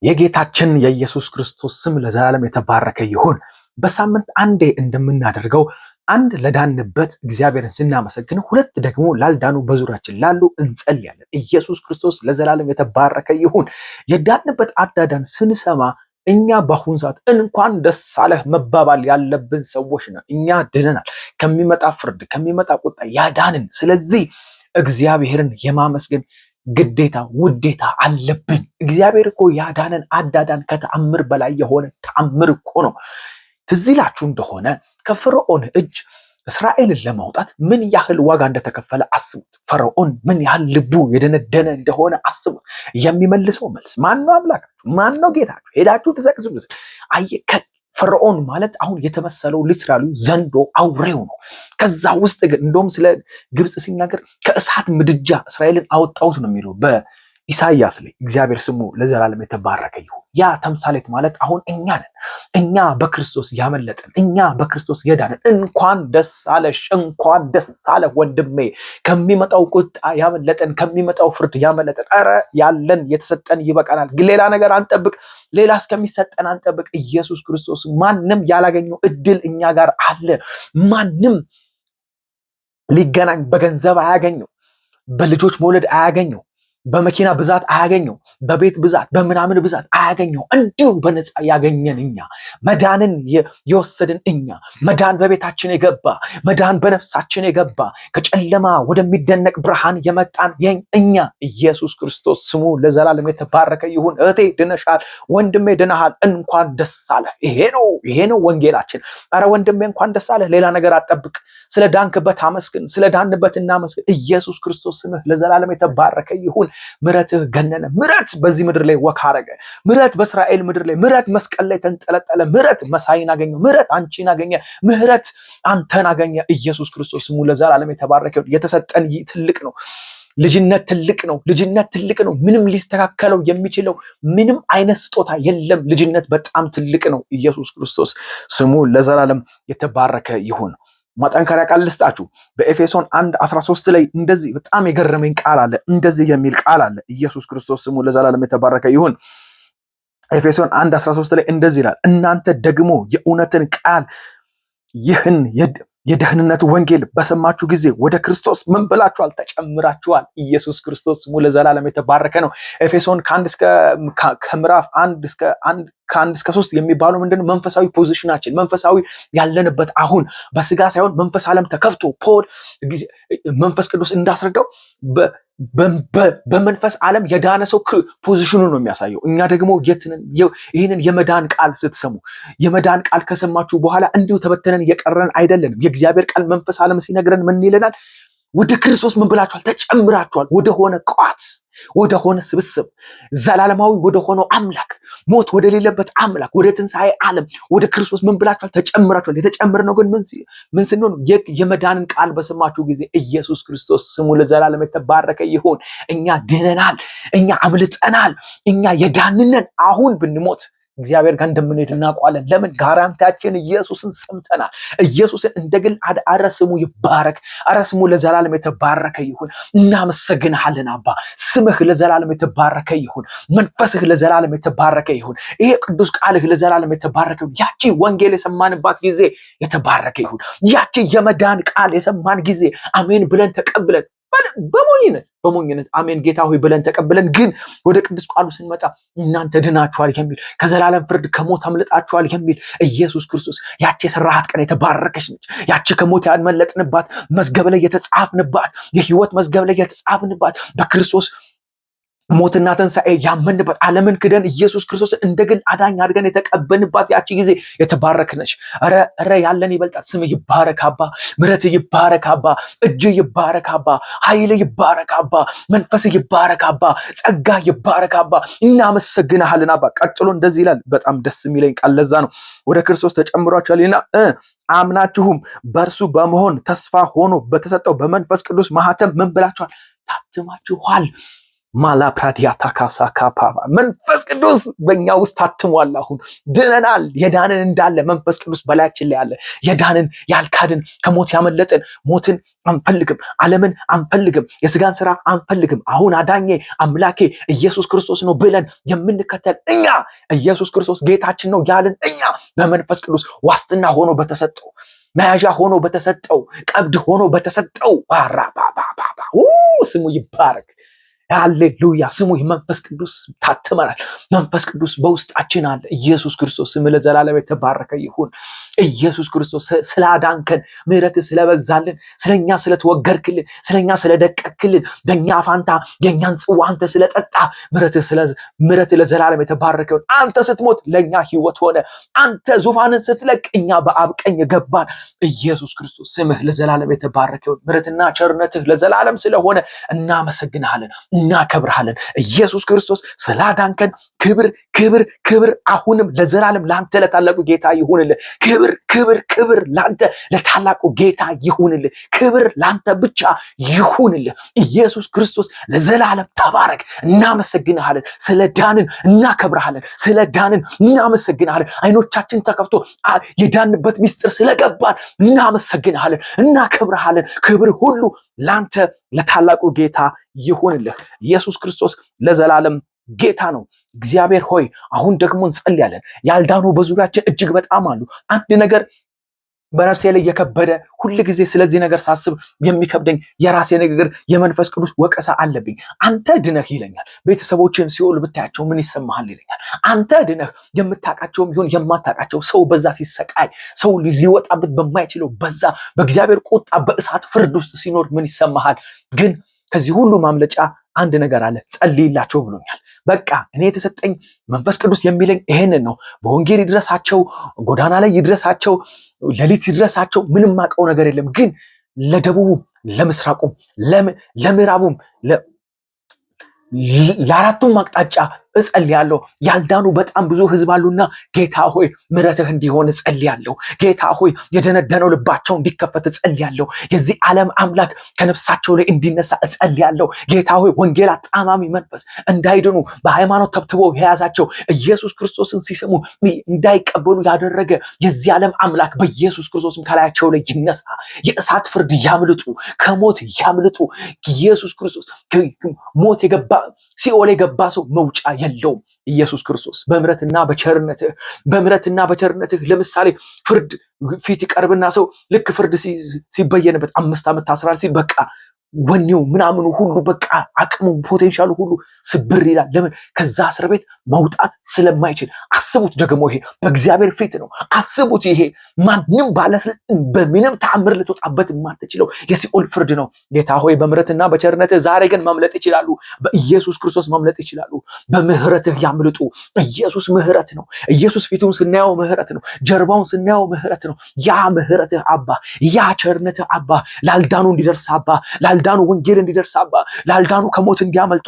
የጌታችን የኢየሱስ ክርስቶስ ስም ለዘላለም የተባረከ ይሁን። በሳምንት አንዴ እንደምናደርገው አንድ ለዳንበት እግዚአብሔርን ስናመሰግን፣ ሁለት ደግሞ ላልዳኑ በዙሪያችን ላሉ እንጸልያለን። ኢየሱስ ክርስቶስ ለዘላለም የተባረከ ይሁን። የዳንበት አዳዳን ስንሰማ እኛ በአሁን ሰዓት እንኳን ደስ አለህ መባባል ያለብን ሰዎች ነን። እኛ ድነናል፣ ከሚመጣ ፍርድ ከሚመጣ ቁጣ ያዳንን። ስለዚህ እግዚአብሔርን የማመስገን ግዴታ ውዴታ አለብን። እግዚአብሔር እኮ ያዳነን አዳዳን ከተአምር በላይ የሆነ ተአምር እኮ ነው። ትዝ ይላችሁ እንደሆነ ከፈርዖን እጅ እስራኤልን ለማውጣት ምን ያህል ዋጋ እንደተከፈለ አስቡት። ፈርዖን ምን ያህል ልቡ የደነደነ እንደሆነ አስቡት። የሚመልሰው መልስ ማነው? አምላካችሁ ማነው? ጌታችሁ ሄዳችሁ ትዘቅዝቁት። ፈርዖን ማለት አሁን የተመሰለው ሊትራሊ ዘንዶ አውሬው ነው። ከዛ ውስጥ ግን እንደውም ስለ ግብፅ ሲናገር ከእሳት ምድጃ እስራኤልን አወጣሁት ነው የሚለው በኢሳይያስ ላይ። እግዚአብሔር ስሙ ለዘላለም የተባረከ ይሁን። ያ ተምሳሌት ማለት አሁን እኛ ነን። እኛ በክርስቶስ ያመለጠን፣ እኛ በክርስቶስ የዳንን። እንኳን ደስ አለሽ፣ እንኳን ደስ አለ ወንድሜ። ከሚመጣው ቁጣ ያመለጠን፣ ከሚመጣው ፍርድ ያመለጠን። ኧረ ያለን የተሰጠን ይበቃናል። ሌላ ነገር አንጠብቅ፣ ሌላ እስከሚሰጠን አንጠብቅ። ኢየሱስ ክርስቶስ ማንም ያላገኘው እድል እኛ ጋር አለ። ማንም ሊገናኝ በገንዘብ አያገኘው፣ በልጆች መውለድ አያገኘው፣ በመኪና ብዛት አያገኘው፣ በቤት ብዛት በምናምን ብዛት አያገኘው። እንዲሁ በነፃ ያገኘን እኛ፣ መዳንን የወሰድን እኛ፣ መዳን በቤታችን የገባ መዳን በነፍሳችን የገባ ከጨለማ ወደሚደነቅ ብርሃን የመጣን እኛ። ኢየሱስ ክርስቶስ ስሙ ለዘላለም የተባረከ ይሁን። እህቴ ድነሻል፣ ወንድሜ ድነሃል። እንኳን ደስ አለ። ይሄ ነው ወንጌላችን። አረ ወንድሜ እንኳን ደስ አለ። ሌላ ነገር አጠብቅ። ስለ ዳንክበት አመስግን፣ ስለ ዳንበት እናመስግን። ኢየሱስ ክርስቶስ ስምህ ለዘላለም የተባረከ ይሁን። ምሕረትህ ገነነ። ምሕረት በዚህ ምድር ላይ ወክ አረገ። ምሕረት በእስራኤል ምድር ላይ፣ ምሕረት መስቀል ላይ ተንጠለጠለ። ምሕረት መሳይን አገኘ። ምሕረት አንቺን አገኘ። ምሕረት አንተን አገኘ። ኢየሱስ ክርስቶስ ስሙ ለዘላለም የተባረከ ይሁን። የተሰጠን ትልቅ ነው። ልጅነት ትልቅ ነው። ልጅነት ትልቅ ነው። ምንም ሊስተካከለው የሚችለው ምንም አይነት ስጦታ የለም። ልጅነት በጣም ትልቅ ነው። ኢየሱስ ክርስቶስ ስሙ ለዘላለም የተባረከ ይሁን። ማጠንከሪያ ቃል ልስጣችሁ። በኤፌሶን 1:13 ላይ እንደዚህ በጣም የገረመኝ ቃል አለ። እንደዚህ የሚል ቃል አለ። ኢየሱስ ክርስቶስ ስሙ ለዘላለም የተባረከ ይሁን። ኤፌሶን 1:13 ላይ እንደዚህ ይላል፣ እናንተ ደግሞ የእውነትን ቃል ይህን የደህንነት ወንጌል በሰማችሁ ጊዜ ወደ ክርስቶስ ምን ብላችኋል? ተጨምራችኋል። ኢየሱስ ክርስቶስ ስሙ ለዘላለም የተባረከ ነው። ኤፌሶን ከምዕራፍ 1 እስከ 3 የሚባለው ምንድነው? መንፈሳዊ ፖዚሽናችን፣ መንፈሳዊ ያለንበት አሁን በስጋ ሳይሆን መንፈስ ዓለም ተከፍቶ ፖል መንፈስ ቅዱስ እንዳስረዳው በመንፈስ ዓለም የዳነ ሰው ፖዚሽኑ ነው የሚያሳየው። እኛ ደግሞ ይህንን የመዳን ቃል ስትሰሙ፣ የመዳን ቃል ከሰማችሁ በኋላ እንዲሁ ተበተነን የቀረን አይደለንም። የእግዚአብሔር ቃል መንፈስ ዓለም ሲነግረን ምን ይለናል? ወደ ክርስቶስ ምን ብላችኋል? ተጨምራችኋል። ወደ ሆነ ቋት፣ ወደ ሆነ ስብስብ፣ ዘላለማዊ ወደ ሆነው አምላክ፣ ሞት ወደ ሌለበት አምላክ፣ ወደ ትንሣኤ ዓለም ወደ ክርስቶስ ምን ብላችኋል? ተጨምራችኋል። የተጨመርነው ግን ምን ስንሆን? የመዳንን ቃል በሰማችሁ ጊዜ። ኢየሱስ ክርስቶስ ስሙ ለዘላለም የተባረከ ይሁን። እኛ ድነናል። እኛ አምልጠናል። እኛ የዳንነን። አሁን ብንሞት እግዚአብሔር ጋር እንደምንሄድ እናውቃለን። ለምን? ጋራንቲያችን ኢየሱስን ሰምተናል። ኢየሱስን እንደግል አረ ስሙ ይባረክ። አረ ስሙ ለዘላለም የተባረከ ይሁን። እናመሰግንሃለን አባ። ስምህ ለዘላለም የተባረከ ይሁን። መንፈስህ ለዘላለም የተባረከ ይሁን። ይሄ ቅዱስ ቃልህ ለዘላለም የተባረከ ይሁን። ያቺ ወንጌል የሰማንባት ጊዜ የተባረከ ይሁን። ያቺ የመዳን ቃል የሰማን ጊዜ አሜን ብለን ተቀብለን በሞኝነት አሜን ጌታ ሆይ ብለን ተቀብለን፣ ግን ወደ ቅዱስ ቃሉ ስንመጣ እናንተ ድናችኋል የሚል፣ ከዘላለም ፍርድ ከሞት አምልጣችኋል የሚል ኢየሱስ ክርስቶስ ያቺ የሰራሃት ቀን የተባረከች ነች። ያቺ ከሞት ያመለጥንባት መዝገብ ላይ የተጻፍንባት፣ የህይወት መዝገብ ላይ የተጻፍንባት፣ በክርስቶስ ሞትና ትንሣኤ ያመንበት፣ ዓለምን ክደን ኢየሱስ ክርስቶስን እንደግል አዳኝ አድርገን የተቀበልንባት ያቺ ጊዜ የተባረክነች። ኧረ ያለን ይበልጣል። ስም ይባረክ አባ። ምሕረት ይባረክ አባ። እጅ ይባረክ አባ። ኃይል ይባረክ አባ። መንፈስ ይባረክ አባ። ጸጋ ይባረክ አባ። እናመሰግንሃለን አባ። ቀጥሎ እንደዚህ ይላል። በጣም ደስ የሚለኝ ቃል ለዛ ነው። ወደ ክርስቶስ ተጨምሯችኋልና አምናችሁም በእርሱ በመሆን ተስፋ ሆኖ በተሰጠው በመንፈስ ቅዱስ ማህተም ምን ብላችኋል? ታትማችኋል። ማላፕራዲያታ ካሳ ካፓባ መንፈስ ቅዱስ በእኛ ውስጥ ታትሟል። አሁን ድነናል። የዳንን እንዳለ መንፈስ ቅዱስ በላያችን ላይ አለ። የዳንን ያልካድን ከሞት ያመለጥን ሞትን አንፈልግም፣ ዓለምን አንፈልግም፣ የስጋን ስራ አንፈልግም። አሁን አዳኜ አምላኬ ኢየሱስ ክርስቶስ ነው ብለን የምንከተል እኛ ኢየሱስ ክርስቶስ ጌታችን ነው ያልን እኛ በመንፈስ ቅዱስ ዋስትና ሆኖ በተሰጠው መያዣ ሆኖ በተሰጠው ቀብድ ሆኖ በተሰጠው ባራባባባ ስሙ ይባረክ። ሃሌሉያ ስሙ መንፈስ ቅዱስ ታትመናል። መንፈስ ቅዱስ በውስጣችን አለ። ኢየሱስ ክርስቶስ ስም ለዘላለም የተባረከ ይሁን። ኢየሱስ ክርስቶስ ስላዳንከን፣ ምሕረት ስለበዛልን፣ ስለኛ ስለተወገርክልን፣ ስለኛ ስለደቀክልን፣ በእኛ ፋንታ የእኛን ጽዋ አንተ ስለጠጣ ምሕረት ለዘላለም የተባረከ ይሁን። አንተ ስትሞት ለእኛ ህይወት ሆነ። አንተ ዙፋንን ስትለቅ እኛ በአብ ቀኝ ገባን። ኢየሱስ ክርስቶስ ስምህ ለዘላለም የተባረከ ይሁን። ምሕረትና ቸርነትህ ለዘላለም ስለሆነ እናመሰግንሃለን፣ እናከብርሃለን። ኢየሱስ ክርስቶስ ስላዳንከን ክብር ክብር ክብር አሁንም ለዘላለም ላንተ ለታላቁ ጌታ ይሁንልህ። ክብር ክብር ክብር ላንተ ለታላቁ ጌታ ይሁንልህ። ክብር ላንተ ብቻ ይሁንልህ። ኢየሱስ ክርስቶስ ለዘላለም ተባረክ። እናመሰግንሃለን። ስለዳንን እናከብርሃለን። ስለዳንን እናመሰግንሃለን። አይኖቻችን ተከፍቶ የዳንበት ምስጢር ስለገባን እናመሰግንሃለን፣ እናከብርሃለን። ክብር ሁሉ ላንተ ለታላቁ ጌታ ይሁንልህ። ኢየሱስ ክርስቶስ ለዘላለም ጌታ ነው። እግዚአብሔር ሆይ አሁን ደግሞ እንጸልያለን። ያልዳኑ በዙሪያችን እጅግ በጣም አሉ። አንድ ነገር በነፍሴ ላይ የከበደ ሁል ጊዜ ስለዚህ ነገር ሳስብ የሚከብደኝ የራሴ ንግግር የመንፈስ ቅዱስ ወቀሳ አለብኝ። አንተ ድነህ ይለኛል። ቤተሰቦችን ሲኦል ብታያቸው ምን ይሰማሃል ይለኛል። አንተ ድነህ የምታውቃቸውም ይሁን የማታውቃቸው ሰው በዛ ሲሰቃይ፣ ሰው ሊወጣበት በማይችለው በዛ በእግዚአብሔር ቁጣ በእሳት ፍርድ ውስጥ ሲኖር ምን ይሰማሃል? ግን ከዚህ ሁሉ ማምለጫ አንድ ነገር አለ። ጸልይላቸው ብሎኛል። በቃ እኔ የተሰጠኝ መንፈስ ቅዱስ የሚለኝ ይሄንን ነው። በወንጌል ይድረሳቸው፣ ጎዳና ላይ ይድረሳቸው፣ ሌሊት ይድረሳቸው፣ ምንም አውቀው ነገር የለም። ግን ለደቡቡም፣ ለምስራቁም፣ ለምዕራቡም ለአራቱም አቅጣጫ እጸልያለሁ። ያልዳኑ በጣም ብዙ ህዝብ አሉና ጌታ ሆይ ምሕረትህ እንዲሆን እጸልያለሁ። ጌታ ሆይ የደነደነው ልባቸው እንዲከፈት እጸልያለሁ። የዚህ ዓለም አምላክ ከነፍሳቸው ላይ እንዲነሳ እጸልያለሁ። ጌታ ሆይ ወንጌል አጣማሚ መንፈስ እንዳይድኑ በሃይማኖት ተብትቦ የያዛቸው ኢየሱስ ክርስቶስን ሲሰሙ እንዳይቀበሉ ያደረገ የዚህ ዓለም አምላክ በኢየሱስ ክርስቶስም ከላያቸው ላይ ይነሳ። የእሳት ፍርድ ያምልጡ፣ ከሞት ያምልጡ። ኢየሱስ ክርስቶስ ሞት የገባ ሲኦል የገባ ሰው መውጫ የለውም። ኢየሱስ ክርስቶስ በምሕረትና በቸርነትህ ለምሳሌ ፍርድ ፊት ይቀርብና ሰው ልክ ፍርድ ሲበየንበት 5 ዓመት ታስራል ሲል በቃ ወኔው ምናምኑ ሁሉ በቃ አቅሙ ፖቴንሻሉ ሁሉ ስብር ይላል። ለምን? ከዛ እስር ቤት መውጣት ስለማይችል። አስቡት ደግሞ ይሄ በእግዚአብሔር ፊት ነው። አስቡት ይሄ ማንም ባለስልጣን በምንም ተአምር ልትወጣበት የማትችለው የሲኦል ፍርድ ነው። ጌታ ሆይ በምሕረትና በቸርነትህ ዛሬ ግን መምለጥ ይችላሉ። በኢየሱስ ክርስቶስ መምለጥ ይችላሉ። በምህረትህ ያምልጡ። ኢየሱስ ምህረት ነው። ኢየሱስ ፊቱን ስናየው ምህረት ነው። ጀርባውን ስናየው ምህረት ነው። ያ ምህረትህ አባ፣ ያ ቸርነትህ አባ ላልዳኑ እንዲደርስ አባ፣ ላልዳኑ ወንጌል እንዲደርስ አባ፣ ላልዳኑ ከሞት እንዲያመልጡ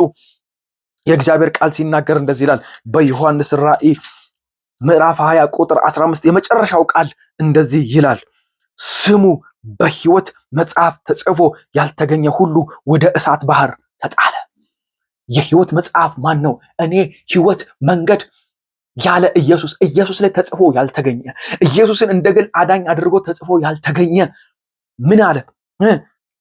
የእግዚአብሔር ቃል ሲናገር እንደዚህ ይላል። በዮሐንስ ራእይ ምዕራፍ 20 ቁጥር 15 የመጨረሻው ቃል እንደዚህ ይላል፣ ስሙ በሕይወት መጽሐፍ ተጽፎ ያልተገኘ ሁሉ ወደ እሳት ባህር ተጣለ። የሕይወት መጽሐፍ ማን ነው? እኔ ሕይወት መንገድ ያለ ኢየሱስ ላይ ተጽፎ ያልተገኘ ኢየሱስን እንደግል አዳኝ አድርጎ ተጽፎ ያልተገኘ ምን አለ?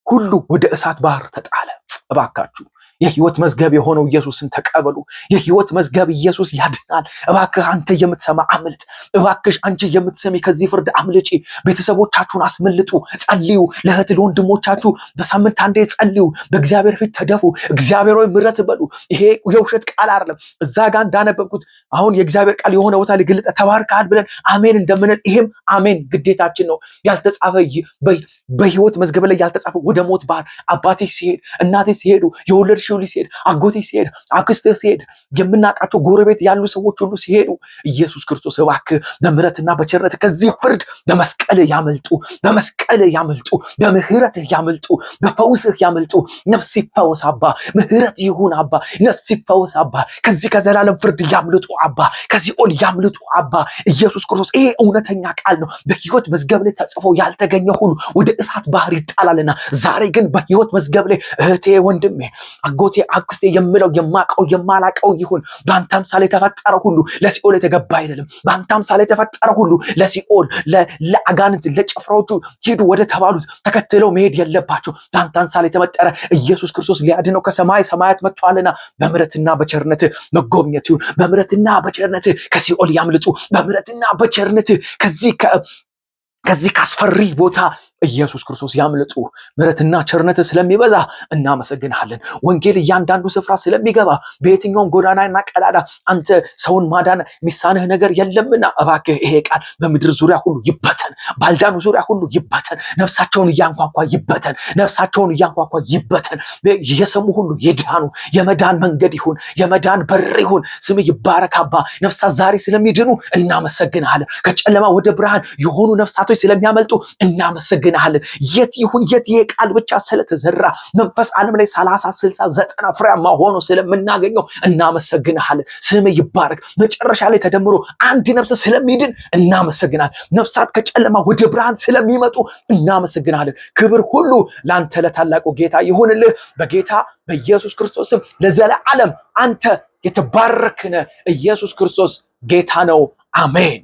ሁሉ ወደ እሳት ባህር ተጣለ። እባካችሁ የሕይወት መዝገብ የሆነው ኢየሱስን ተቀበሉ። የሕይወት መዝገብ ኢየሱስ ያድናል። እባክህ አንተ የምትሰማ አምልጥ። እባክሽ አንቺ የምትሰሚ ከዚህ ፍርድ አምልጪ። ቤተሰቦቻችሁን አስመልጡ። ጸልዩ። ለእህት ለወንድሞቻችሁ በሳምንት አንዴ ጸልዩ። በእግዚአብሔር ፊት ተደፉ። እግዚአብሔር ሆይ ምሕረት በሉ። ይሄ የውሸት ቃል አይደለም። እዛ ጋር እንዳነበብኩት አሁን የእግዚአብሔር ቃል የሆነ ቦታ ላይ ግልጠ ተባርከሃል ብለን አሜን እንደምንል ይሄም አሜን ግዴታችን ነው። ያልተጻፈ በሕይወት መዝገብ ላይ ያልተጻፈ ወደ ሞት ባህር አባቴ ሲሄድ እናቴ ሲሄዱ የወለድ ልጅ ሲሄድ አጎቴ ሲሄድ አክስቴ ሲሄድ የምናውቃቸው ጎረቤት ያሉ ሰዎች ሁሉ ሲሄዱ ኢየሱስ ክርስቶስ እባክህ በምሕረትና በቸርነት ከዚህ ፍርድ በመስቀል ያመልጡ፣ በመስቀል ያመልጡ፣ በምህረትህ ያመልጡ፣ በፈውስህ ያመልጡ። ነፍስ ይፈወስ አባ፣ ምህረት ይሁን አባ፣ ነፍስ ይፈወስ አባ። ከዚህ ከዘላለም ፍርድ ያምልጡ አባ፣ ከሲኦል ያምልጡ አባ። ኢየሱስ ክርስቶስ ይሄ እውነተኛ ቃል ነው። በሕይወት መዝገብ ላይ ተጽፎ ያልተገኘ ሁሉ ወደ እሳት ባህር ይጣላልና ዛሬ ግን በሕይወት መዝገብ ላይ እህቴ ወንድሜ አጎቴ አክስቴ የምለው የማቀው የማላቀው ይሁን። በአንተ አምሳል የተፈጠረ ሁሉ ለሲኦል የተገባ አይደለም። በአንተ አምሳል የተፈጠረ ሁሉ ለሲኦል ለአጋንንት ለጭፍራዎቹ ሂዱ ወደ ተባሉት ተከትለው መሄድ የለባቸው። በአንተ አምሳል የተፈጠረ ኢየሱስ ክርስቶስ ሊያድነው ከሰማይ ሰማያት መጥቷልና በምሕረትና በቸርነት መጎብኘት ይሁን። በምሕረትና በቸርነት ከሲኦል ያምልጡ። በምሕረትና በቸርነት ከዚህ ካስፈሪ ቦታ ኢየሱስ ክርስቶስ ያምልጡ። ምሕረትና ቸርነት ስለሚበዛ እናመሰግንሃለን። ወንጌል እያንዳንዱ ስፍራ ስለሚገባ በየትኛውም ጎዳናና ቀዳዳ አንተ ሰውን ማዳን የሚሳንህ ነገር የለምና እባክህ ይሄ ቃል በምድር ዙሪያ ሁሉ ይበተን፣ ባልዳኑ ዙሪያ ሁሉ ይበተን። ነፍሳቸውን እያንኳኳ ይበተን፣ ነፍሳቸውን እያንኳኳ ይበተን። የሰሙ ሁሉ ይዳኑ። የመዳን መንገድ ይሁን፣ የመዳን በር ይሁን። ስም ይባረክ አባ። ነፍሳት ዛሬ ስለሚድኑ እናመሰግንሃለን። ከጨለማ ወደ ብርሃን የሆኑ ነፍሳቶች ስለሚያመልጡ እናመሰግንሃለን። የት ይሁን የት ይሄ ቃል ብቻ ስለተዘራ መንፈስ ዓለም ላይ 30 60 90 ፍሬያማ ሆኖ ስለምናገኘው እናመሰግንሃለን። ስም ይባረክ። መጨረሻ ላይ ተደምሮ አንድ ነፍስ ስለሚድን እናመሰግናለን። ነፍሳት ከጨለማ ወደ ብርሃን ስለሚመጡ እናመሰግናለን። ክብር ሁሉ ለአንተ ለታላቁ ጌታ ይሁንልህ በጌታ በኢየሱስ ክርስቶስ ስም ለዘላለም። አንተ የተባረክነ ኢየሱስ ክርስቶስ ጌታ ነው። አሜን።